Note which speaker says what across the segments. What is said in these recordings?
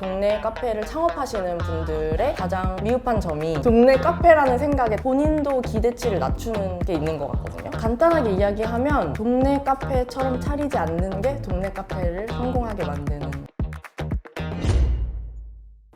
Speaker 1: 동네 카페를 창업하시는 분들의 가장 미흡한 점이 동네 카페라는 생각에 본인도 기대치를 낮추는 게 있는 것 같거든요. 간단하게 이야기하면 동네 카페처럼 차리지 않는 게 동네 카페를 성공하게 만드는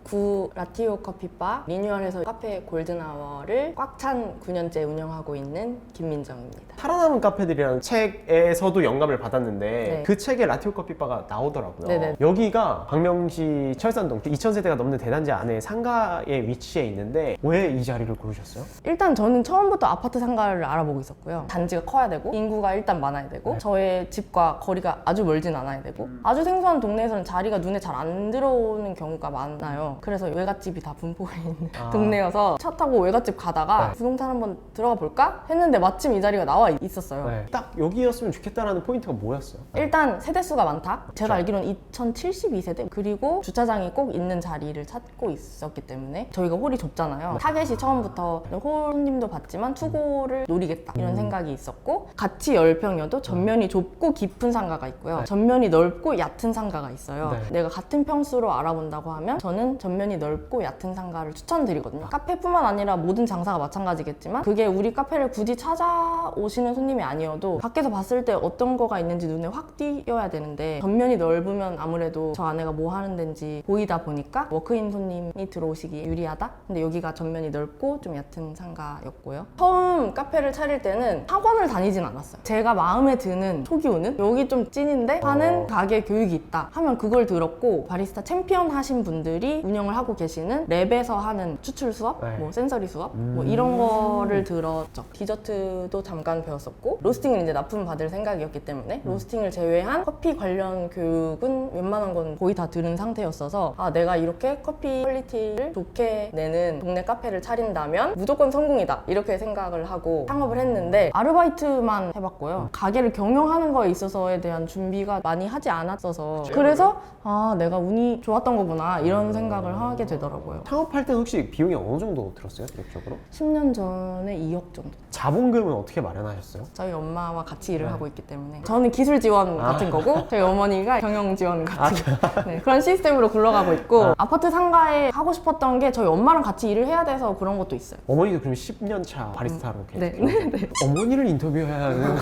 Speaker 1: 구 라티오 커피바 리뉴얼해서 카페 골든아워를 꽉 찬 9년째 운영하고 있는 김민정입니다.
Speaker 2: 살아남은 카페들이라는 책에서도 영감을 받았는데
Speaker 1: 네.
Speaker 2: 그 책에 라티오 커피바가 나오더라고요.
Speaker 1: 네네.
Speaker 2: 여기가 광명시 철산동 2000세대가 넘는 대단지 안에 상가에 위치해 있는데 왜 이 자리를 고르셨어요?
Speaker 1: 일단 저는 처음부터 아파트 상가를 알아보고 있었고요. 단지가 커야 되고 인구가 일단 많아야 되고
Speaker 2: 네.
Speaker 1: 저의 집과 거리가 아주 멀진 않아야 되고 아주 생소한 동네에서는 자리가 눈에 잘 안 들어오는 경우가 많아요. 그래서 외갓집이 다 분포해 있는 동네여서 차 타고 외갓집 가다가
Speaker 2: 네.
Speaker 1: 부동산 한번 들어가 볼까? 했는데 마침 이 자리가 나와 있었어요.
Speaker 2: 네. 딱 여기였으면 좋겠다라는 포인트가 뭐였어요?
Speaker 1: 일단 세대수가 많다. 제가
Speaker 2: 그렇죠.
Speaker 1: 알기로는 2072세대 그리고 주차장이 꼭 있는 자리를 찾고 있었기 때문에 저희가 홀이 좁잖아요. 타겟이 처음부터 홀님도 봤지만 투고를 노리겠다 이런 생각이 있었고 같이 10평이어도 전면이 좁고 깊은 상가가 있고요.
Speaker 2: 네.
Speaker 1: 전면이 넓고 얕은 상가가 있어요.
Speaker 2: 네.
Speaker 1: 내가 같은 평수로 알아본다고 하면 저는 전면이 넓고 얕은 상가를 추천드리거든요. 카페뿐만 아니라 모든 장사가 마찬가지겠지만 그게 우리 카페를 굳이 찾아오시는 손님이 아니어도 밖에서 봤을 때 어떤 거가 있는지 눈에 확 띄어야 되는데 전면이 넓으면 아무래도 저 안에가 뭐 하는 데인지 보이다 보니까 워크인 손님이 들어오시기 유리하다? 근데 여기가 전면이 넓고 좀 얕은 상가였고요. 처음 카페를 차릴 때는 학원을 다니진 않았어요. 제가 마음에 드는 초기호는 여기 좀 찐인데 하는 가게 교육이 있다 하면 그걸 들었고 바리스타 챔피언 하신 분들이 운영을 하고 계시는 랩에서 하는 추출 수업,
Speaker 2: 네.
Speaker 1: 뭐 센서리 수업 뭐 이런 거를 들었죠. 디저트도 잠깐 배웠었고 로스팅은 이제 납품 받을 생각이었기 때문에 로스팅을 제외한 커피 관련 교육은 웬만한 건 거의 다 들은 상태였어서 아 내가 이렇게 커피 퀄리티를 좋게 내는 동네 카페를 차린다면 무조건 성공이다 이렇게 생각을 하고 창업을 했는데 아르바이트만 해봤고요. 가게를 경영하는 거에 있어서에 대한 준비가 많이 하지 않았어서 그래서 아 내가 운이 좋았던 거구나 이런 생각을 하게 되더라고요.
Speaker 2: 창업할 때 혹시 비용이 어느 정도 들었어요? 대략적으로?
Speaker 1: 10년 전에 2억 정도.
Speaker 2: 자본금은 어떻게 마련하셨어요?
Speaker 1: 저희 엄마와 같이 일을 하고 있기 때문에 저는 기술 지원 같은 거고 저희 어머니가 경영 지원 같은 네, 그런 시스템으로 굴러가고 있고 아파트 상가에 하고 싶었던 게 저희 엄마랑 같이 일을 해야 돼서 그런 것도 있어요.
Speaker 2: 어머니도 그럼 10년 차 바리스타로 계속
Speaker 1: 네.
Speaker 2: 계속 어머니를 인터뷰해야 하는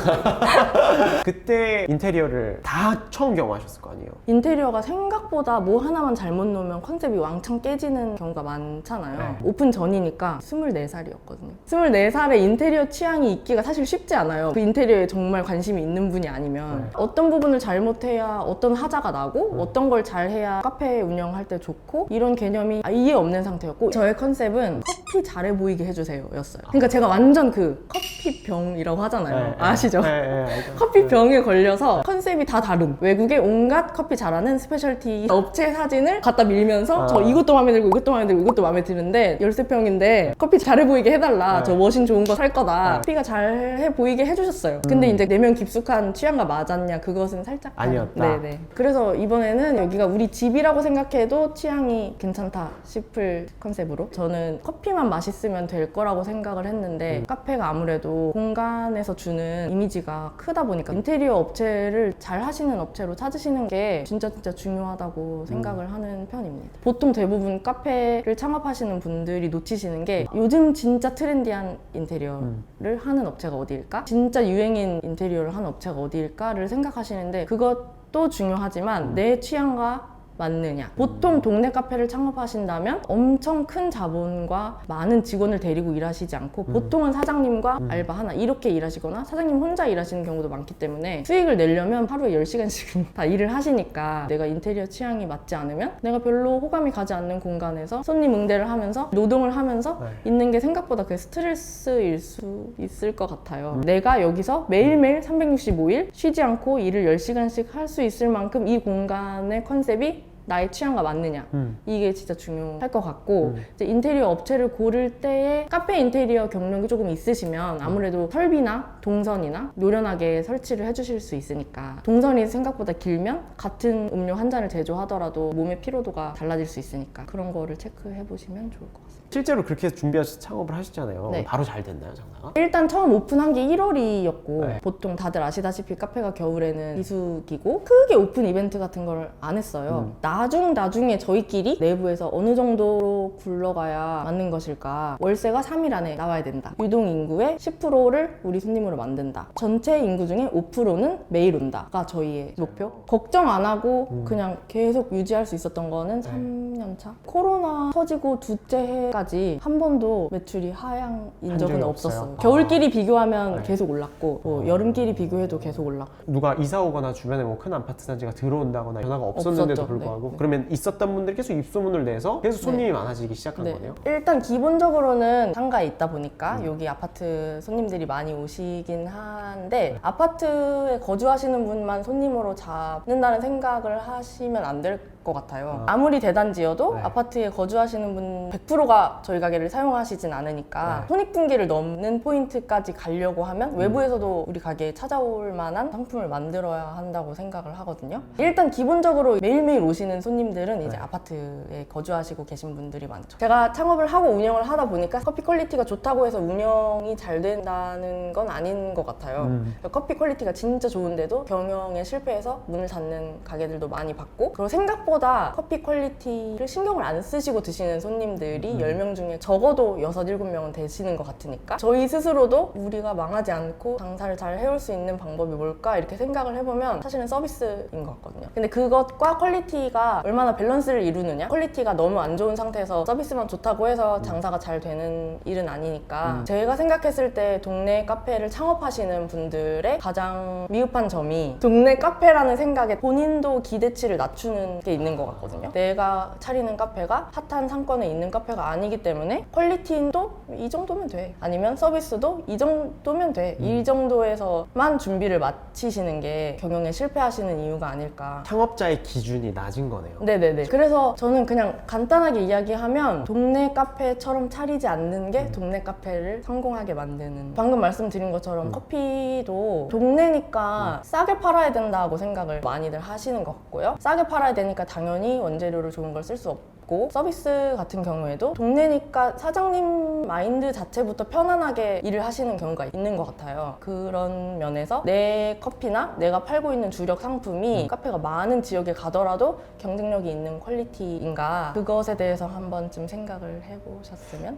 Speaker 2: 그때 인테리어를 다 처음 경험하셨을 거 아니에요?
Speaker 1: 인테리어가 생각보다 뭐 하나만 잘못 놓으면 컨셉이 왕창 깨지는 경우가 많잖아요.
Speaker 2: 네.
Speaker 1: 오픈 전이니까 24살이었거든요. 24살에 인테리어 취향이 있기가 사실 쉽지 않아요. 그 인테리어에 정말 관심이 있는 분이 아니면
Speaker 2: 네.
Speaker 1: 어떤 부분을 잘못해야 어떤 하자가 나고 어떤 걸 잘해야 카페 운영할 때 좋고 이런 개념이 아예 없는 상태였고 저의 컨셉은 커피 잘해 보이게 해주세요 였어요. 그러니까 제가 완전 그 커피병이라고 하잖아요.
Speaker 2: 네,
Speaker 1: 아시죠?
Speaker 2: 알죠.
Speaker 1: 커피병에 걸려서 컨셉이 다 다른 외국의 온갖 커피 잘하는 스페셜티 업체 사진을 갖다 밀면서 저 이것도 마음에 들고 이것도 마음에 들고 이것도 마음에 드는데 13평인데 커피 잘해 보이게 해달라.
Speaker 2: 네.
Speaker 1: 저 머신 좋은 거 살 거다. 커피가 잘해 보이게 해주셨어요. 근데 이제 내면 깊숙한 취향과 맞았냐 그것은 살짝
Speaker 2: 아니었다.
Speaker 1: 네네. 그래서 이번에는 여기가 우리 집이라고 생각해도 취향이 괜찮다 싶을 컨셉으로 저는 커피만 맛있으면 될 거라고 생각을 했는데 카페가 아무래도 공간에서 주는 이미지가 크다 보니까 인테리어 업체를 잘 하시는 업체로 찾으시는 게 진짜 중요하다고 생각을 하는 편입니다. 보통 대부분 카페를 창업하시는 분들이 놓치시는 게 요즘 진짜 트렌디한 인테리어를 하는 업체가 어디일까? 진짜 유행인 인테리어를 하는 업체가 어디일까를 생각하시는데 그것도 중요하지만 내 취향과 맞느냐. 보통 동네 카페를 창업하신다면 엄청 큰 자본과 많은 직원을 데리고 일하시지 않고 보통은 사장님과 알바 하나 이렇게 일하시거나 사장님 혼자 일하시는 경우도 많기 때문에 수익을 내려면 하루에 10시간씩은 다 일을 하시니까 내가 인테리어 취향이 맞지 않으면 내가 별로 호감이 가지 않는 공간에서 손님 응대를 하면서 노동을 하면서 있는 게 생각보다 그게 스트레스일 수 있을 것 같아요. 내가 여기서 매일매일 365일 쉬지 않고 일을 10시간씩 할 수 있을 만큼 이 공간의 컨셉이 나의 취향과 맞느냐 이게 진짜 중요할 것 같고 이제 인테리어 업체를 고를 때에 카페 인테리어 경력이 조금 있으시면 아무래도 설비나 동선이나 노련하게 설치를 해주실 수 있으니까 동선이 생각보다 길면 같은 음료 한 잔을 제조하더라도 몸의 피로도가 달라질 수 있으니까 그런 거를 체크해 보시면 좋을 것 같습니다.
Speaker 2: 실제로 그렇게 해서 준비하셔서 창업을 하셨잖아요.
Speaker 1: 네.
Speaker 2: 바로 잘 됐나요, 장사가?
Speaker 1: 일단 처음 오픈한 게 1월이었고
Speaker 2: 네.
Speaker 1: 보통 다들 아시다시피 카페가 겨울에는 비수기고 크게 오픈 이벤트 같은 걸 안 했어요. 나 나중에 저희끼리 내부에서 어느 정도로 굴러가야 맞는 것일까. 월세가 3일 안에 나와야 된다. 유동 인구의 10%를 우리 손님으로 만든다. 전체 인구 중에 5%는 매일 온다가 저희의 목표. 걱정 안 하고 그냥 계속 유지할 수 있었던 거는 3년 차. 코로나 터지고 둘째 해까지 한 번도 매출이 하향인 적은
Speaker 2: 적이
Speaker 1: 없었어요.
Speaker 2: 없어요?
Speaker 1: 겨울끼리 비교하면
Speaker 2: 네.
Speaker 1: 계속 올랐고 뭐 여름끼리 비교해도 계속 올랐고.
Speaker 2: 누가 이사 오거나 주변에 뭐 큰 아파트 단지가 들어온다거나 변화가 없었는데도
Speaker 1: 없었죠.
Speaker 2: 불구하고
Speaker 1: 네.
Speaker 2: 그러면 있었던 분들이 계속 입소문을 내서 계속 손님이
Speaker 1: 네.
Speaker 2: 많아지기 시작한
Speaker 1: 네.
Speaker 2: 거네요.
Speaker 1: 일단 기본적으로는 상가에 있다 보니까 여기 아파트 손님들이 많이 오시긴 한데 아파트에 거주하시는 분만 손님으로 잡는다는 생각을 하시면 안 될 것 같아요. 아무리 대단지여도
Speaker 2: 네.
Speaker 1: 아파트에 거주하시는 분 100%가 저희 가게를 사용하시진 않으니까
Speaker 2: 네.
Speaker 1: 손익분기를 넘는 포인트까지 가려고 하면 외부에서도 우리 가게에 찾아올 만한 상품을 만들어야 한다고 생각을 하거든요. 일단 기본적으로 매일매일 오시는 손님들은 이제
Speaker 2: 네.
Speaker 1: 아파트에 거주하시고 계신 분들이 많죠. 제가 창업을 하고 운영을 하다 보니까 커피 퀄리티가 좋다고 해서 운영이 잘 된다는 건 아닌 것 같아요. 커피 퀄리티가 진짜 좋은데도 경영에 실패해서 문을 닫는 가게들도 많이 봤고, 그리고 생각보다 커피 퀄리티를 신경을 안 쓰시고 드시는 손님들이 10명 중에 적어도 6, 7명은 되시는 것 같으니까 저희 스스로도 우리가 망하지 않고 장사를 잘 해올 수 있는 방법이 뭘까 이렇게 생각을 해보면 사실은 서비스인 것 같거든요. 근데 그것과 퀄리티가 얼마나 밸런스를 이루느냐, 퀄리티가 너무 안 좋은 상태에서 서비스만 좋다고 해서 장사가 잘 되는 일은 아니니까 제가 생각했을 때 동네 카페를 창업하시는 분들의 가장 미흡한 점이 동네 카페라는 생각에 본인도 기대치를 낮추는 게 있는 것 같거든요. 내가 차리는 카페가 핫한 상권에 있는 카페가 아니기 때문에 퀄리티도 이 정도면 돼, 아니면 서비스도 이 정도면 돼, 이 정도에서만 준비를 마치시는 게 경영에 실패하시는 이유가 아닐까.
Speaker 2: 창업자의 기준이 낮은 거네요.
Speaker 1: 네네네. 그래서 저는 그냥 간단하게 이야기하면 동네 카페처럼 차리지 않는 게 동네 카페를 성공하게 만드는, 방금 말씀드린 것처럼 커피도 동네니까 싸게 팔아야 된다고 생각을 많이들 하시는 것 같고요. 싸게 팔아야 되니까 당연히 원재료를 좋은 걸 쓸 수 없고, 서비스 같은 경우에도 동네니까 사장님 마인드 자체부터 편안하게 일을 하시는 경우가 있는 것 같아요. 그런 면에서 내 커피나 내가 팔고 있는 주력 상품이 카페가 많은 지역에 가더라도 경쟁력이 있는 퀄리티인가, 그것에 대해서 한 번쯤 생각을 해보셨으면.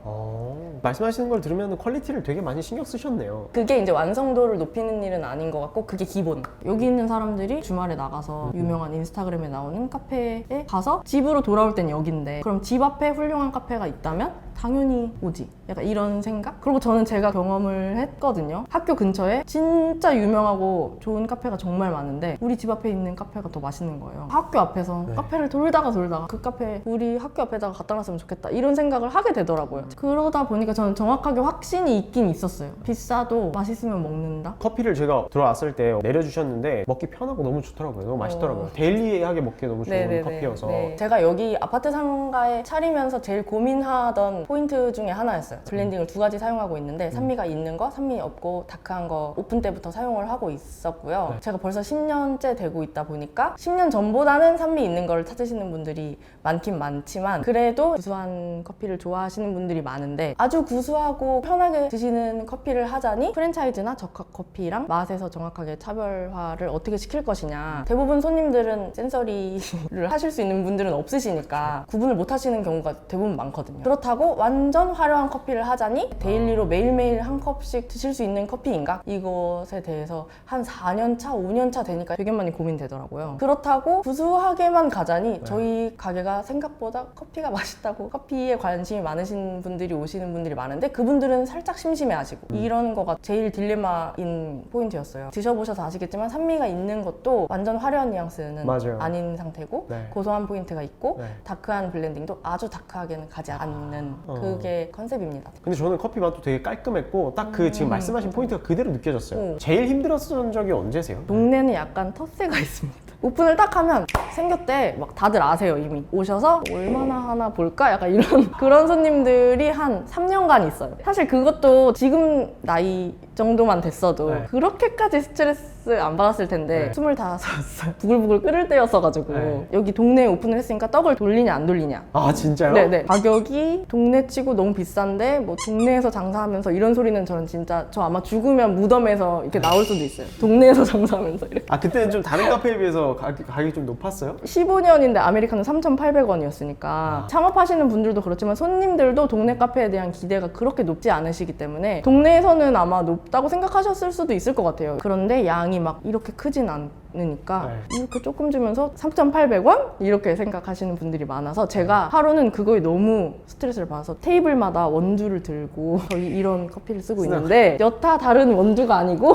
Speaker 2: 말씀하시는 걸 들으면 퀄리티를 되게 많이 신경 쓰셨네요.
Speaker 1: 그게 이제 완성도를 높이는 일은 아닌 것 같고, 그게 기본. 여기 있는 사람들이 주말에 나가서 유명한 인스타그램에 나오는 카페에 가서 집으로 돌아올 땐 여긴데, 그럼 집 앞에 훌륭한 카페가 있다면 당연히 오지, 약간 이런 생각? 그리고 저는 제가 경험을 했거든요. 학교 근처에 진짜 유명하고 좋은 카페가 정말 많은데 우리 집 앞에 있는 카페가 더 맛있는 거예요. 학교 앞에서 카페를 돌다가 그 카페 우리 학교 앞에다가 갖다 놨으면 좋겠다, 이런 생각을 하게 되더라고요. 그러다 보니까 저는 정확하게 확신이 있긴 있었어요. 비싸도 맛있으면 먹는다.
Speaker 2: 커피를 제가 들어왔을 때 내려주셨는데 먹기 편하고 너무 좋더라고요. 너무 맛있더라고요. 데일리하게 먹기 너무 좋은
Speaker 1: 네네네.
Speaker 2: 커피여서.
Speaker 1: 네. 제가 여기 아파트 상가에 차리면서 제일 고민하던 포인트 중에 하나였어요. 블렌딩을 2가지 사용하고 있는데 산미가 있는 거, 산미 없고 다크한 거 오픈 때부터 사용을 하고 있었고요.
Speaker 2: 네.
Speaker 1: 제가 벌써 10년째 되고 있다 보니까 10년 전보다는 산미 있는 걸 찾으시는 분들이 많긴 많지만 그래도 구수한 커피를 좋아하시는 분들이 많은데, 아주 구수하고 편하게 드시는 커피를 하자니 프랜차이즈나 적합 커피랑 맛에서 정확하게 차별화를 어떻게 시킬 것이냐. 대부분 손님들은 센서리를 하실 수 있는 분들은 없으시니까 구분을 못 하시는 경우가 대부분 많거든요. 그렇다고 완전 화려한 커피를 하자니 데일리로 매일매일 한 컵씩 드실 수 있는 커피인가? 이것에 대해서 한 4년 차, 5년 차 되니까 되게 많이 고민되더라고요. 그렇다고 구수하게만 가자니 저희 가게가 생각보다 커피가 맛있다고, 커피에 관심이 많으신 분들이 오시는 분들이 많은데 그분들은 살짝 심심해하시고, 이런 거가 제일 딜레마인 포인트였어요. 드셔보셔서 아시겠지만 산미가 있는 것도 완전 화려한 뉘앙스는
Speaker 2: 맞아요.
Speaker 1: 아닌 상태고,
Speaker 2: 네.
Speaker 1: 고소한 포인트가 있고,
Speaker 2: 네.
Speaker 1: 다크한 블렌딩도 아주 다크하게는 가지 않는 그게 컨셉입니다.
Speaker 2: 근데 저는 커피 맛도 되게 깔끔했고 딱 그 지금 말씀하신 포인트가 그대로 느껴졌어요.
Speaker 1: 오.
Speaker 2: 제일 힘들었던 적이 언제세요?
Speaker 1: 동네는 약간 텃세가 있습니다. 오픈을 딱 하면 생겼대 막 다들 아세요. 이미 오셔서 얼마나 하나 볼까? 약간 이런 그런 손님들이 한 3년간 있어요. 사실 그것도 지금 나이 정도만 됐어도
Speaker 2: 네.
Speaker 1: 그렇게까지 스트레스 안 받았을 텐데
Speaker 2: 네.
Speaker 1: 25살 부글부글 끓을 때였어가지고
Speaker 2: 네.
Speaker 1: 여기 동네에 오픈을 했으니까 떡을 돌리냐 안 돌리냐.
Speaker 2: 아 진짜요?
Speaker 1: 네네. 가격이 동네 치고 너무 비싼데 뭐 동네에서 장사하면서 이런 소리는 저는 진짜 저 아마 죽으면 무덤에서 이렇게 나올 수도 있어요. 동네에서 장사하면서 이렇게.
Speaker 2: 아 그때는 좀 다른 카페에 비해서 가격이 좀 높았어요?
Speaker 1: 15년인데 아메리카노 3,800원이었으니까 창업하시는 분들도 그렇지만 손님들도 동네 카페에 대한 기대가 그렇게 높지 않으시기 때문에 동네에서는 아마 높다고 생각하셨을 수도 있을 것 같아요. 그런데 양이 막 이렇게 크진 않으니까 이렇게 조금 주면서 3,800원? 이렇게 생각하시는 분들이 많아서 제가 하루는 그거에 너무 스트레스를 받아서 테이블마다 원두를 들고 저희 이런 커피를 쓰고 있는데 여타 다른 원두가 아니고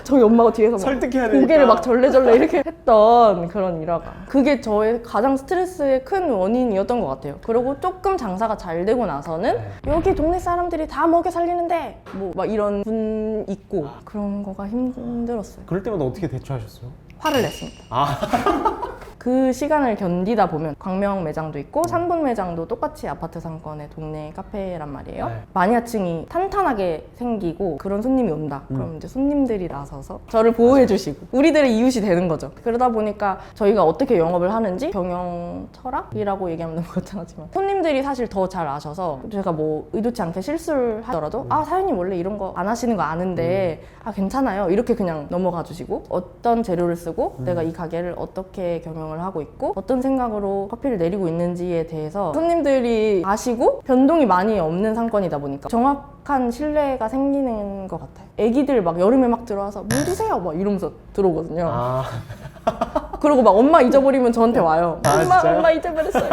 Speaker 1: 저희 엄마가 뒤에서 막
Speaker 2: 설득해야 되니까.
Speaker 1: 고개를 막 절레절레 이렇게 했던 그런 일화가 그게 저의 가장 스트레스의 큰 원인이었던 것 같아요. 그리고 조금 장사가 잘 되고 나서는 여기 동네 사람들이 다 먹여 살리는데 뭐 막 이런 분 있고 그런 거가 힘들었어요.
Speaker 2: 그럴 때마다 어떻게 대처하셨어요?
Speaker 1: 화를 냈습니다.
Speaker 2: 아
Speaker 1: 그 시간을 견디다 보면 광명 매장도 있고 산본 매장도 똑같이 아파트 상권의 동네 카페란 말이에요.
Speaker 2: 네.
Speaker 1: 마니아층이 탄탄하게 생기고 그런 손님이 온다. 그럼 이제 손님들이 나서서 저를 보호해 주시고 우리들의 이웃이 되는 거죠. 그러다 보니까 저희가 어떻게 영업을 하는지 경영 철학이라고 얘기하면 너무 거창하지만 손님들이 사실 더 잘 아셔서 제가 뭐 의도치 않게 실수를 하더라도 아 사장님 원래 이런 거 안 하시는 거 아는데 아 괜찮아요 이렇게 그냥 넘어가 주시고 어떤 재료를 쓰고 내가 이 가게를 어떻게 경영을 하고 있고 어떤 생각으로 커피를 내리고 있는지에 대해서 손님들이 아시고 변동이 많이 없는 상권이다 보니까 정확한 신뢰가 생기는 것 같아요. 애기들 막 여름에 막 들어와서 물 드세요 막 이러면서 들어오거든요.
Speaker 2: 아,
Speaker 1: 그리고 막 엄마 잊어버리면 저한테 와요.
Speaker 2: 아,
Speaker 1: 엄마
Speaker 2: 진짜요?
Speaker 1: 엄마 잊어버렸어요.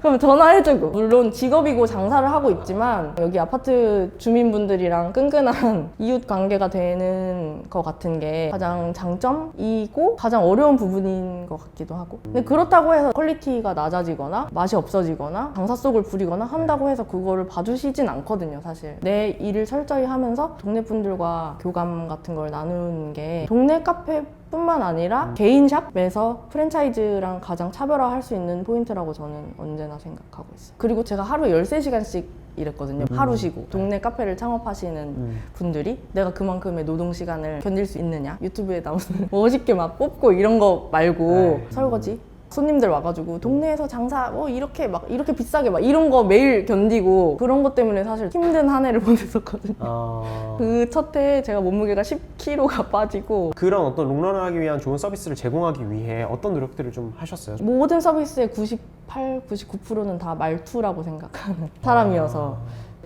Speaker 1: 그럼 전화해주고 물론 직업이고 장사를 하고 있지만 여기 아파트 주민분들이랑 끈끈한 이웃 관계가 되는 것 같은 게 가장 장점이고 가장 어려운 부분인 것 같기도 하고 근데 그렇다고 해서 퀄리티가 낮아지거나 맛이 없어지거나 장사 속을 부리거나 한다고 해서 그거를 봐주시진 않거든요. 사실 내 일을 철저히 하면서 동네 분들과 교감 같은 걸 나누는 게 동네 카페 뿐만 아니라 개인 샵에서 프랜차이즈랑 가장 차별화할 수 있는 포인트라고 저는 언제나 생각하고 있어요. 그리고 제가 하루 13시간씩 일했거든요. 하루 쉬고 동네 카페를 창업하시는 분들이 내가 그만큼의 노동 시간을 견딜 수 있느냐 유튜브에 나오는 멋있게 막 뽑고 이런 거 말고 설거지 손님들 와가지고 동네에서 장사 이렇게 막 이렇게 비싸게 막 이런 거 매일 견디고 그런 것 때문에 사실 힘든 한 해를 보냈었거든요. 그 첫 해에 제가 몸무게가 10kg가 빠지고
Speaker 2: 그런 어떤 롱런을 하기 위한 좋은 서비스를 제공하기 위해 어떤 노력들을 좀 하셨어요?
Speaker 1: 모든 서비스의 98, 99%는 다 말투라고 생각하는 사람이어서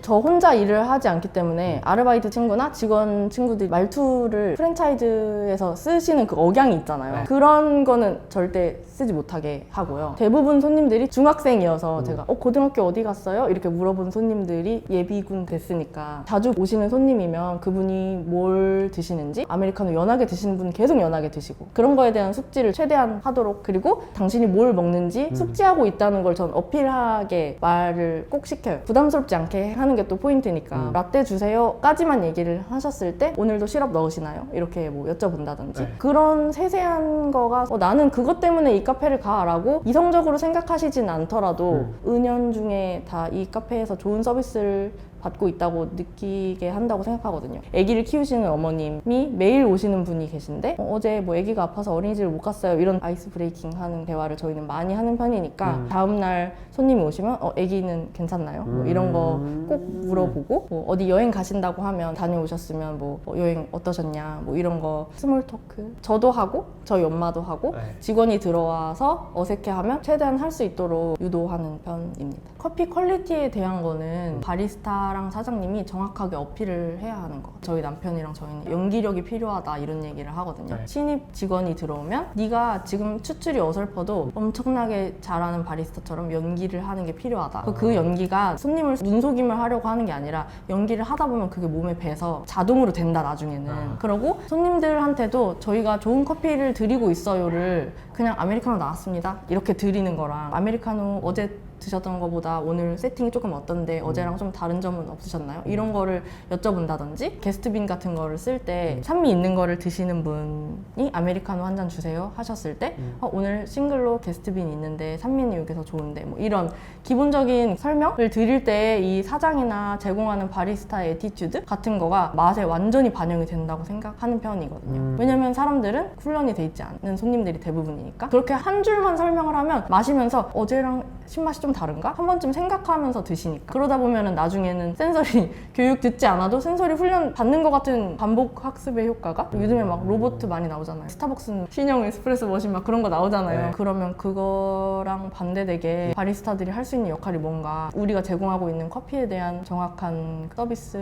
Speaker 1: 저 혼자 일을 하지 않기 때문에 아르바이트 친구나 직원 친구들이 말투를 프랜차이즈에서 쓰시는 그 억양이 있잖아요. 그런 거는 절대 쓰지 못하게 하고요. 대부분 손님들이 중학생이어서 제가 고등학교 어디 갔어요? 이렇게 물어본 손님들이 예비군 됐으니까 자주 오시는 손님이면 그분이 뭘 드시는지 아메리카노 연하게 드시는 분은 계속 연하게 드시고 그런 거에 대한 숙지를 최대한 하도록 그리고 당신이 뭘 먹는지 숙지하고 있다는 걸 전 어필하게 말을 꼭 시켜요. 부담스럽지 않게 하는 게 또 포인트니까 라떼 주세요 까지만 얘기를 하셨을 때 오늘도 시럽 넣으시나요? 이렇게 뭐 여쭤본다든지 그런 세세한 거가 나는 그것 때문에 이 카페를 가 라고 이성적으로 생각하시진 않더라도 은연중에 다 이 카페에서 좋은 서비스를 받고 있다고 느끼게 한다고 생각하거든요. 아기를 키우시는 어머님이 매일 오시는 분이 계신데 어제 뭐 아기가 아파서 어린이집을 못 갔어요 이런 아이스 브레이킹 하는 대화를 저희는 많이 하는 편이니까 다음날 손님이 오시면 아기는 괜찮나요? 뭐 이런 거 꼭 물어보고 뭐 어디 여행 가신다고 하면 다녀오셨으면 뭐 여행 어떠셨냐 뭐 이런 거 스몰 토크 저도 하고 저희 엄마도 하고 직원이 들어와서 어색해하면 최대한 할 수 있도록 유도하는 편입니다. 커피 퀄리티에 대한 거는 바리스타랑 사장님이 정확하게 어필을 해야 하는 거. 저희 남편이랑 저희는 연기력이 필요하다 이런 얘기를 하거든요. 신입 직원이 들어오면 네가 지금 추출이 어설퍼도 엄청나게 잘하는 바리스타처럼 연기를 하는 게 필요하다. 그 연기가 손님을 눈속임을 하려고 하는 게 아니라 연기를 하다 보면 그게 몸에 배서 자동으로 된다 나중에는. 그러고 손님들한테도 저희가 좋은 커피를 드리고 있어요를 그냥 아메리카노 나왔습니다 이렇게 드리는 거랑 아메리카노 어제 드셨던 것보다 오늘 세팅이 조금 어떤데 어제랑 좀 다른 점은 없으셨나요? 이런 거를 여쭤본다든지 게스트빈 같은 거를 쓸 때 산미 있는 거를 드시는 분이 아메리카노 한 잔 주세요 하셨을 때 오늘 싱글로 게스트빈 있는데 산미는 여기서 좋은데 뭐 이런 기본적인 설명을 드릴 때 이 사장이나 제공하는 바리스타의 애티튜드 같은 거가 맛에 완전히 반영이 된다고 생각하는 편이거든요. 왜냐면 사람들은 훈련이 돼 있지 않은 손님들이 대부분이니까 그렇게 한 줄만 설명을 하면 마시면서 어제랑 신맛이 좀 다른가? 한 번쯤 생각하면서 드시니까 그러다 보면은 나중에는 센서리 교육 듣지 않아도 센서리 훈련 받는 것 같은 반복 학습의 효과가 요즘에 막 로봇 많이 나오잖아요. 스타벅스는 신형 에스프레소 머신 막 그런 거 나오잖아요.
Speaker 2: 네.
Speaker 1: 그러면 그거랑 반대되게 바리스타들이 할 수 있는 역할이 뭔가 우리가 제공하고 있는 커피에 대한 정확한 서비스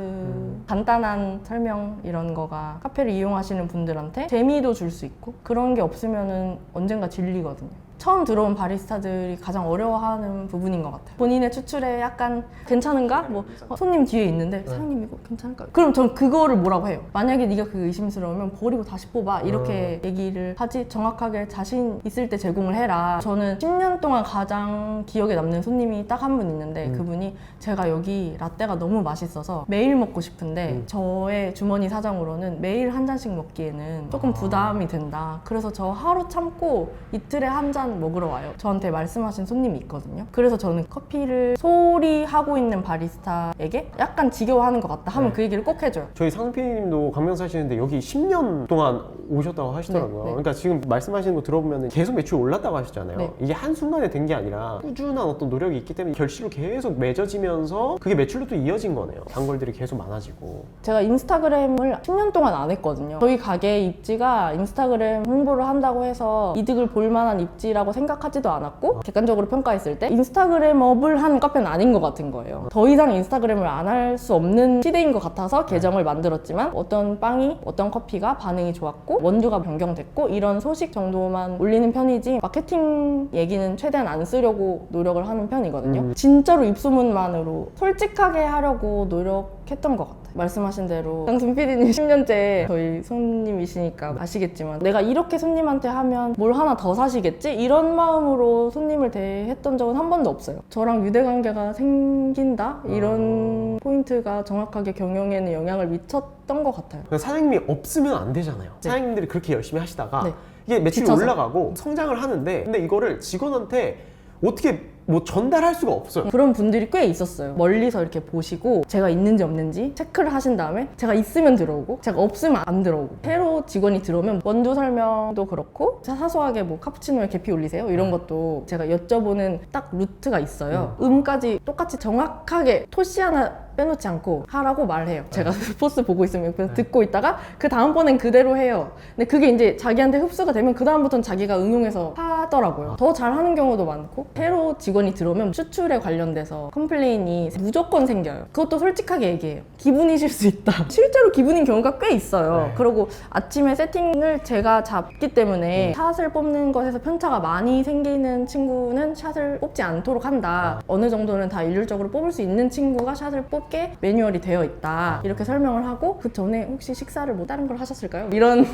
Speaker 1: 간단한 설명 이런 거가 카페를 이용하시는 분들한테 재미도 줄 수 있고 그런 게 없으면은 언젠가 질리거든요. 처음 들어온 바리스타들이 가장 어려워하는 부분인 것 같아요. 본인의 추출에 약간 괜찮은가? 뭐 손님 뒤에 있는데 사장님 이거 괜찮을까? 그럼 전 그거를 뭐라고 해요? 만약에 네가 그 의심스러우면 버리고 다시 뽑아 이렇게 얘기를 하지 정확하게 자신 있을 때 제공을 해라. 저는 10년 동안 가장 기억에 남는 손님이 딱 한 분 있는데 그분이 제가 여기 라떼가 너무 맛있어서 매일 먹고 싶은데 저의 주머니 사정으로는 매일 한 잔씩 먹기에는 조금 부담이 된다. 그래서 저 하루 참고 이틀에 한 잔 먹으러 와요. 저한테 말씀하신 손님이 있거든요. 그래서 저는 커피를 소홀히 하고 있는 바리스타에게 약간 지겨워하는 것 같다 하면 그 얘기를 꼭 해줘요.
Speaker 2: 저희 상PD님도 강명 사시는데 여기 10년 동안 오셨다고 하시더라고요.
Speaker 1: 네.
Speaker 2: 그러니까 지금 말씀하시는 거 들어보면 계속 매출이 올랐다고 하셨잖아요.
Speaker 1: 네.
Speaker 2: 이게 한순간에 된 게 아니라 꾸준한 어떤 노력이 있기 때문에 결실로 계속 맺어지면서 그게 매출로 또 이어진 거네요. 단골들이 계속 많아지고.
Speaker 1: 제가 인스타그램을 10년 동안 안 했거든요. 저희 가게 입지가 인스타그램 홍보를 한다고 해서 이득을 볼 만한 입지라고 생각하지도 않았고 객관적으로 평가했을 때 인스타그램업을 하는 카페는 아닌 것 같은 거예요. 더 이상 인스타그램을 안 할 수 없는 시대인 것 같아서 계정을 만들었지만 어떤 빵이 어떤 커피가 반응이 좋았고 원두가 변경됐고 이런 소식 정도만 올리는 편이지 마케팅 얘기는 최대한 안 쓰려고 노력을 하는 편이거든요. 진짜로 입소문만으로 솔직하게 하려고 노력했던 것 같아요. 말씀하신 대로 강순 PD님 10년째 저희 손님이시니까 아시겠지만 내가 이렇게 손님한테 하면 뭘 하나 더 사시겠지? 이런 마음으로 손님을 대했던 적은 한 번도 없어요. 저랑 유대관계가 생긴다? 이런 포인트가 정확하게 경영에는 영향을 미쳤던 것 같아요.
Speaker 2: 그러니까 사장님이 없으면 안 되잖아요.
Speaker 1: 네.
Speaker 2: 사장님들이 그렇게 열심히 하시다가
Speaker 1: 네.
Speaker 2: 이게 매출이
Speaker 1: 지쳐서.
Speaker 2: 올라가고 성장을 하는데 근데 이거를 직원한테 어떻게 뭐 전달할 수가 없어요.
Speaker 1: 그런 분들이 꽤 있었어요. 멀리서 이렇게 보시고 제가 있는지 없는지 체크를 하신 다음에 제가 있으면 들어오고 제가 없으면 안 들어오고 새로 직원이 들어오면 원두 설명도 그렇고 사소하게 뭐 카푸치노에 계피 올리세요? 이런 것도 제가 여쭤보는 딱 루트가 있어요. 음까지 똑같이 정확하게 토시 하나 빼놓지 않고 하라고 말해요. 제가 포스 보고 있으면 그래서 듣고 있다가 그 다음번엔 그대로 해요. 근데 그게 이제 자기한테 흡수가 되면 그 다음부터는 자기가 응용해서 하더라고요. 더 잘하는 경우도 많고 새로 직원이 들어오면 추출에 관련돼서 컴플레인이 무조건 생겨요. 그것도 솔직하게 얘기해요. 기분이실 수 있다. 실제로 기분인 경우가 꽤 있어요.
Speaker 2: 네.
Speaker 1: 그리고 아침에 세팅을 제가 잡기 때문에 샷을 뽑는 것에서 편차가 많이 생기는 친구는 샷을 뽑지 않도록 한다. 어느 정도는 다 일률적으로 뽑을 수 있는 친구가 샷을 뽑게 매뉴얼이 되어 있다. 이렇게 설명을 하고 그 전에 혹시 식사를 뭐 다른 걸 하셨을까요? 이런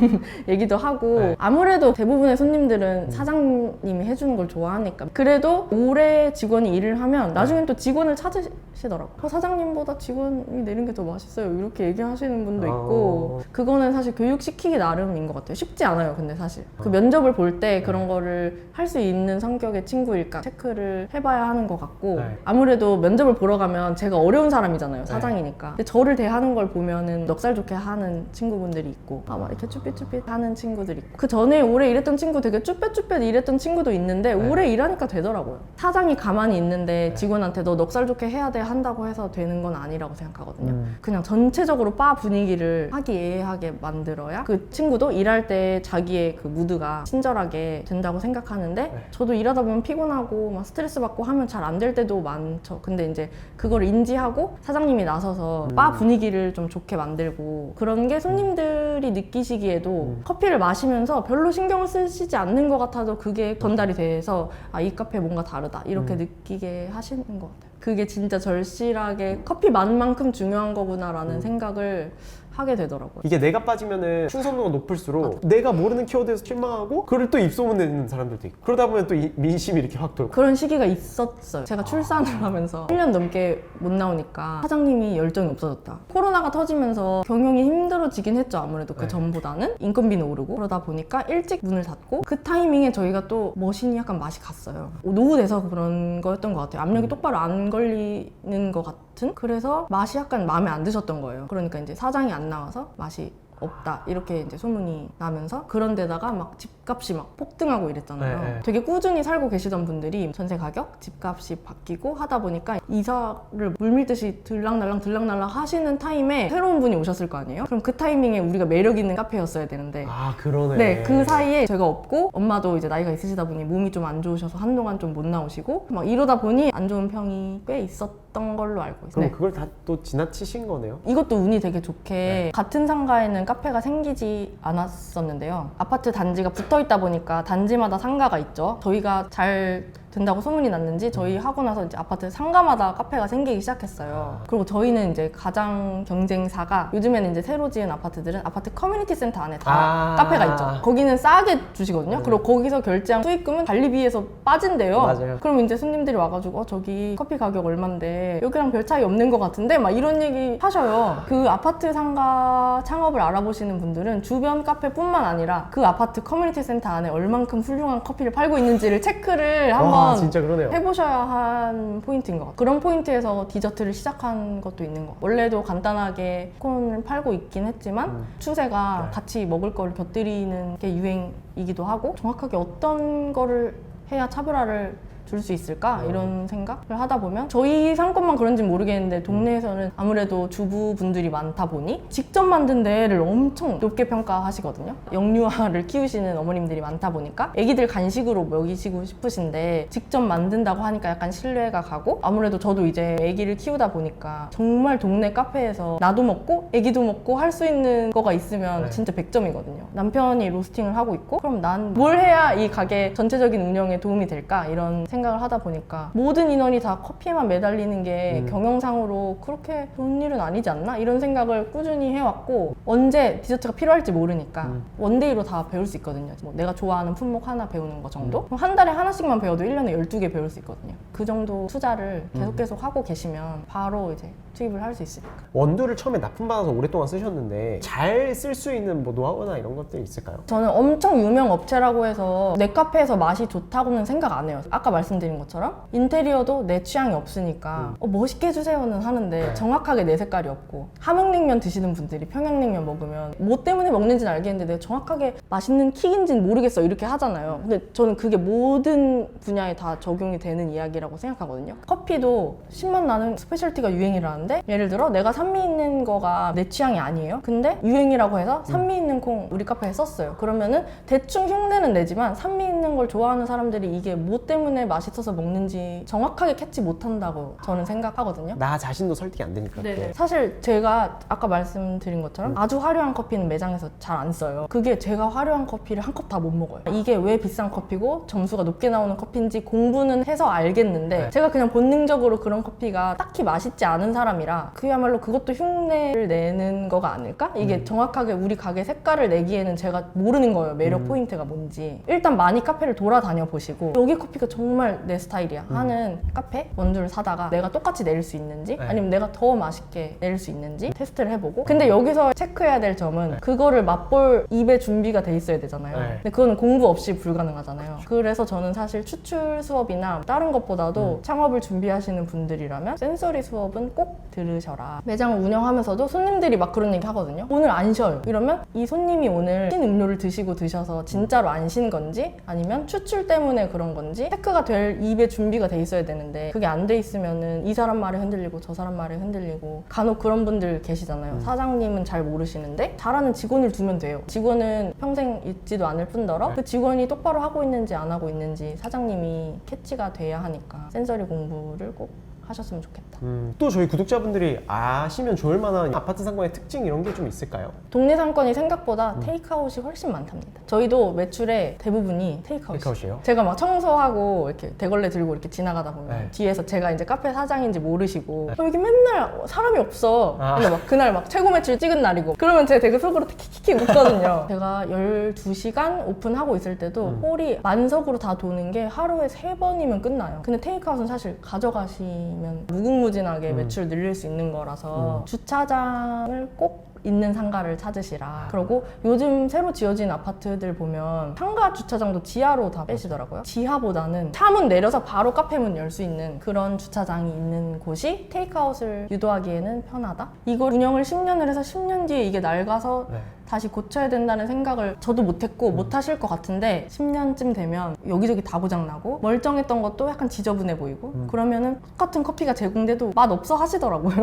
Speaker 1: 얘기도 하고
Speaker 2: 네.
Speaker 1: 아무래도 대부분의 손님들은 사장님이 해주는 걸 좋아하니까 그래도 오래 직원이 일을 하면 나중엔 또 직원을 찾으시더라고요. 사장님보다 직원이 내린 게 더 맛있어요. 이렇게 얘기하시는 분도 있고 그거는 사실 교육시키기 나름인 것 같아요. 쉽지 않아요. 근데 사실 그 면접을 볼 때 그런 거를 할 수 있는 성격의 친구일까 체크를 해봐야 하는 것 같고
Speaker 2: 네.
Speaker 1: 아무래도 면접을 보러 가면 제가 어려운 사람이잖아요.
Speaker 2: 네.
Speaker 1: 사장이니까. 근데 저를 대하는 걸 보면은 넉살 좋게 하는 친구분들이 있고 막 이렇게 쭈삣쭈삣 하는 친구들이 있고 그 전에 오래 일했던 친구 되게 쭈삣쭈삣 일했던 친구도 있는데
Speaker 2: 네.
Speaker 1: 오래 일하니까 되더라고요. 사장이 가만히 있는데 직원한테 너 넉살 좋게 해야 돼 한다고 해서 되는 건 아니라고 생각하거든요. 그냥 전체적으로 바 분위기를 화기애애하게 만들어야 그 친구도 일할 때 자기의 그 무드가 친절하게 된다고 생각하는데 저도 일하다 보면 피곤하고 막 스트레스 받고 하면 잘 안 될 때도 많죠. 근데 이제 그걸 인지하고 사장님이 나서서 바 분위기를 좀 좋게 만들고 그런 게 손님들이 느끼시기에도 커피를 마시면서 별로 신경을 쓰시지 않는 것 같아도 그게 전달이 돼서 아, 이 카페 뭔가 다르다 이렇게 느끼게 하시는 것 같아요. 그게 진짜 절실하게 커피 맛만큼 중요한 거구나라는 생각을 하게 되더라고요.
Speaker 2: 이게 내가 빠지면은 충성도가 높을수록 내가 모르는 키워드에서 실망하고 그걸 또 입소문내는 사람들도 있고 그러다 보면 또 민심이 이렇게 확 돌고.
Speaker 1: 그런 시기가 있었어요. 제가 출산을 하면서 1년 넘게 못 나오니까 사장님이 열정이 없어졌다. 코로나가 터지면서 경영이 힘들어지긴 했죠. 아무래도 그
Speaker 2: 네.
Speaker 1: 전보다는 인건비는 오르고 그러다 보니까 일찍 문을 닫고 그 타이밍에 저희가 또 머신이 약간 맛이 갔어요. 노후돼서 그런 거였던 것 같아요. 압력이 똑바로 안 걸리는 것 같은? 그래서 맛이 약간 마음에 안 드셨던 거예요. 그러니까 이제 사장이 안 나와서 맛이 없다 이렇게 이제 소문이 나면서 그런 데다가 막 집값이 막 폭등하고 이랬잖아요.
Speaker 2: 네.
Speaker 1: 되게 꾸준히 살고 계시던 분들이 전세 가격, 집값이 바뀌고 하다 보니까 이사를 물밀듯이 들락날락 하시는 타임에 새로운 분이 오셨을 거 아니에요? 그럼 그 타이밍에 우리가 매력 있는 카페였어야 되는데
Speaker 2: 아 그러네.
Speaker 1: 네, 그 사이에 제가 없고 엄마도 이제 나이가 있으시다 보니 몸이 좀 안 좋으셔서 한동안 좀 못 나오시고 막 이러다 보니 안 좋은 평이 꽤 있었던 걸로 알고 있어요.
Speaker 2: 그럼
Speaker 1: 네.
Speaker 2: 그걸 다 또 지나치신 거네요.
Speaker 1: 이것도 운이 되게 좋게 같은 상가에는 카페가 생기지 않았었는데요. 아파트 단지가 붙어 있다 보니까 단지마다 상가가 있죠. 저희가 잘 된다고 소문이 났는지 저희 하고 나서 이제 아파트 상가마다 카페가 생기기 시작했어요. 그리고 저희는 이제 가장 경쟁사가 요즘에는 이제 새로 지은 아파트들은 아파트 커뮤니티 센터 안에 다 카페가 있죠. 거기는 싸게 주시거든요. 그리고 거기서 결제한 수익금은 관리비에서 빠진대요.
Speaker 2: 맞아요.
Speaker 1: 그럼 이제 손님들이 와가지고 저기 커피 가격 얼만데 여기랑 별 차이 없는 것 같은데 막 이런 얘기 하셔요. 그 아파트 상가 창업을 알아보시는 분들은 주변 카페뿐만 아니라 그 아파트 커뮤니티 센터 안에 얼만큼 훌륭한 커피를 팔고 있는지를 체크를 한번
Speaker 2: 진짜 그러네요.
Speaker 1: 해보셔야 한 포인트인 것 같아요. 그런 포인트에서 디저트를 시작한 것도 있는 것 같아요. 원래도 간단하게 콘을 팔고 있긴 했지만 추세가 같이 먹을 거를 곁들이는 게 유행이기도 하고 정확하게 어떤 거를 해야 차별화를 줄 수 있을까? 이런 생각을 하다 보면 저희 상권만 그런지는 모르겠는데 동네에서는 아무래도 주부분들이 많다 보니 직접 만든 데를 엄청 높게 평가하시거든요. 영유아를 키우시는 어머님들이 많다 보니까 애기들 간식으로 먹이시고 싶으신데 직접 만든다고 하니까 약간 신뢰가 가고 아무래도 저도 이제 애기를 키우다 보니까 정말 동네 카페에서 나도 먹고 애기도 먹고 할 수 있는 거가 있으면
Speaker 2: 네.
Speaker 1: 진짜 100점이거든요. 남편이 로스팅을 하고 있고 그럼 난 뭘 해야 이 가게 전체적인 운영에 도움이 될까? 이런 생각을 하다 보니까 모든 인원이 다 커피에만 매달리는 게 경영상으로 그렇게 좋은 일은 아니지 않나? 이런 생각을 꾸준히 해왔고 언제 디저트가 필요할지 모르니까 원데이로 다 배울 수 있거든요. 뭐 내가 좋아하는 품목 하나 배우는 거 정도? 그럼 한 달에 하나씩만 배워도 1년에 12개 배울 수 있거든요. 그 정도 투자를 계속 하고 계시면 바로 이제 투입을 할 수 있으니까.
Speaker 2: 원두를 처음에 납품받아서 오랫동안 쓰셨는데 잘 쓸 수 있는 뭐 노하우나 이런 것들이 있을까요?
Speaker 1: 저는 엄청 유명 업체라고 해서 내 카페에서 맛이 좋다고는 생각 안 해요. 아까 말씀드린 것처럼 인테리어도 내 취향이 없으니까 멋있게 해주세요는 하는데 정확하게 내 색깔이 없고 함흥냉면 드시는 분들이 평양냉면 먹으면 뭐 때문에 먹는지는 알겠는데 내가 정확하게 맛있는 킥인지는 모르겠어 이렇게 하잖아요. 근데 저는 그게 모든 분야에 다 적용이 되는 이야기라고 생각하거든요. 커피도 신맛 나는 스페셜티가 유행이라는데 예를 들어 내가 산미 있는 거가 내 취향이 아니에요. 근데 유행이라고 해서 산미 있는 콩 우리 카페에 썼어요. 그러면은 대충 흉내는 내지만 산미 있는 걸 좋아하는 사람들이 이게 뭐 때문에 맛있어서 먹는지 정확하게 캐치 못한다고 저는 생각하거든요.
Speaker 2: 나 자신도 설득이 안 되니까. 그게.
Speaker 1: 사실 제가 아까 말씀드린 것처럼 아주 화려한 커피는 매장에서 잘 안 써요. 그게 제가 화려한 커피를 한 컵 다 못 먹어요. 이게 왜 비싼 커피고 점수가 높게 나오는 커피인지 공부는 해서 알겠는데 제가 그냥 본능적으로 그런 커피가 딱히 맛있지 않은 사람이라 그야말로 그것도 흉내를 내는 거가 아닐까? 이게 정확하게 우리 가게 색깔을 내기에는 제가 모르는 거예요. 매력 포인트가 뭔지. 일단 많이 카페를 돌아다녀 보시고 여기 커피가 정말 내 스타일이야 하는 카페 원두를 사다가 내가 똑같이 내릴 수 있는지 아니면 내가 더 맛있게 내릴 수 있는지 테스트를 해보고 근데 여기서 체크해야 될 점은 그거를 맛볼 입에 준비가 돼 있어야 되잖아요. 근데 그거는 공부 없이 불가능하잖아요. 그래서 저는 사실 추출 수업이나 다른 것보다도 창업을 준비하시는 분들이라면 센서리 수업은 꼭 들으셔라. 매장을 운영하면서도 손님들이 막 그런 얘기 하거든요. 오늘 안 쉬어요. 이러면 이 손님이 오늘 신 음료를 드셔서 진짜로 안 신 건지 아니면 추출 때문에 그런 건지 체크가 될 입에 준비가 돼 있어야 되는데 그게 안 돼 있으면은 이 사람 말에 흔들리고 저 사람 말에 흔들리고 간혹 그런 분들 계시잖아요. 사장님은 잘 모르시는데 잘하는 직원을 두면 돼요. 직원은 평생 있지도 않을 뿐더러 그 직원이 똑바로 하고 있는지 안 하고 있는지 사장님이 캐치가 돼야 하니까 센서리 공부를 꼭 하셨으면 좋겠다.
Speaker 2: 또 저희 구독자분들이 아시면 좋을 만한 아파트 상권의 특징 이런 게 좀 있을까요?
Speaker 1: 동네 상권이 생각보다 테이크아웃이 훨씬 많답니다. 저희도 매출의 대부분이 테이크아웃이에요.
Speaker 2: 테이크아웃이에요?
Speaker 1: 제가 막 청소하고 이렇게 대걸레 들고 이렇게 지나가다 보면
Speaker 2: 네.
Speaker 1: 뒤에서 제가 이제 카페 사장인지 모르시고 여기 맨날 사람이 없어.
Speaker 2: 아.
Speaker 1: 근데 막 그날 막 최고 매출 찍은 날이고 그러면 제가 되게 속으로 키키키 웃거든요. 제가 12시간 오픈하고 있을 때도 홀이 만석으로 다 도는 게 하루에 3번이면 끝나요. 근데 테이크아웃은 사실 가져가시면 무궁무진하게 매출 늘릴 수 있는 거라서 주차장을 꼭 있는 상가를 찾으시라. 그리고 요즘 새로 지어진 아파트들 보면 상가 주차장도 지하로 다 빼시더라고요. 지하보다는 차문 내려서 바로 카페문 열 수 있는 그런 주차장이 있는 곳이 테이크아웃을 유도하기에는 편하다. 이걸 운영을 10년을 해서 10년 뒤에 이게 낡아서
Speaker 2: 네.
Speaker 1: 다시 고쳐야 된다는 생각을 저도 못했고 못하실 것 같은데 10년쯤 되면 여기저기 다 고장나고 멀쩡했던 것도 약간 지저분해 보이고 그러면은 똑같은 커피가 제공돼도 맛 없어 하시더라고요.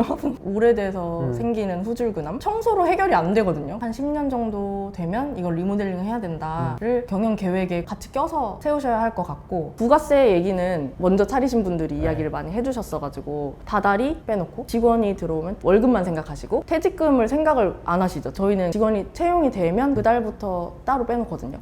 Speaker 1: 오래돼서 생기는 후줄근함 청소로 해결이 안 되거든요. 한 10년 정도 되면 이걸 리모델링 해야 된다를 경영 계획에 같이 껴서 세우셔야 할 것 같고 부가세 얘기는 먼저 차리신 분들이 이야기를 많이 해주셨어가지고 다달이 빼놓고 직원이 들어오면 월급만 생각하시고 퇴직금을 생각을 안 하시죠. 저희는 직원이 채용이 되면 그 달부터 따로 빼놓거든요.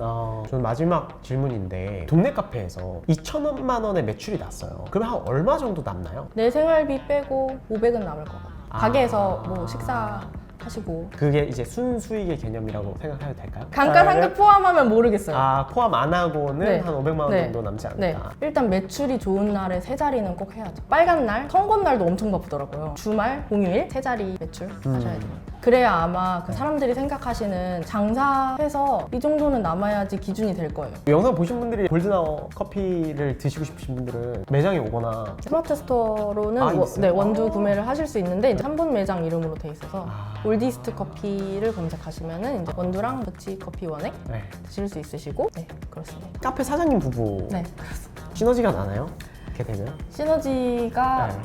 Speaker 2: 저는 마지막 질문인데 동네 카페에서 2천만 원의 매출이 났어요. 그럼 한 얼마 정도 남나요?
Speaker 1: 내 생활비 빼고 500은 남을 것 같아요. 가게에서 뭐 식사 하시고
Speaker 2: 그게 이제 순수익의 개념이라고 생각해도 될까요?
Speaker 1: 감가상각 포함하면 모르겠어요.
Speaker 2: 포함 안 하고는
Speaker 1: 네.
Speaker 2: 한 500만 원
Speaker 1: 네.
Speaker 2: 정도 남지 않을까?
Speaker 1: 네. 일단 매출이 좋은 날에 세 자리는 꼭 해야죠. 빨간 날, 선거 날도 엄청 바쁘더라고요. 주말, 공휴일 세 자리 매출 하셔야 돼요. 그래야 아마 그 사람들이 생각하시는 장사해서 이 정도는 남아야지 기준이 될 거예요.
Speaker 2: 영상 보신 분들이 골든아워 커피를 드시고 싶으신 분들은 매장에 오거나
Speaker 1: 스마트 스토어로는
Speaker 2: 있어요?
Speaker 1: 네, 원두 구매를 하실 수 있는데 이제 3분 매장 이름으로 돼 있어서
Speaker 2: 아.
Speaker 1: 올디스트 커피를 검색하시면은 이제 원두랑 더치 커피 원액
Speaker 2: 네.
Speaker 1: 드실 수 있으시고 네 그렇습니다.
Speaker 2: 카페 사장님 부부
Speaker 1: 네 그렇습니다.
Speaker 2: 시너지가 나나요? 이렇게 되면?
Speaker 1: 시너지가
Speaker 2: 네.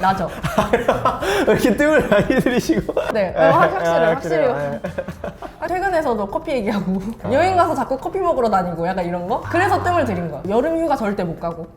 Speaker 1: 나죠.
Speaker 2: 왜 이렇게 뜸을 많이 들이시고
Speaker 1: 네, 확실해요.
Speaker 2: 그래요? 네.
Speaker 1: 퇴근해서도 커피 얘기하고 여행 가서 자꾸 커피 먹으러 다니고 약간 이런 거. 그래서 뜸을 들인 거예요. 여름 휴가 절대 못 가고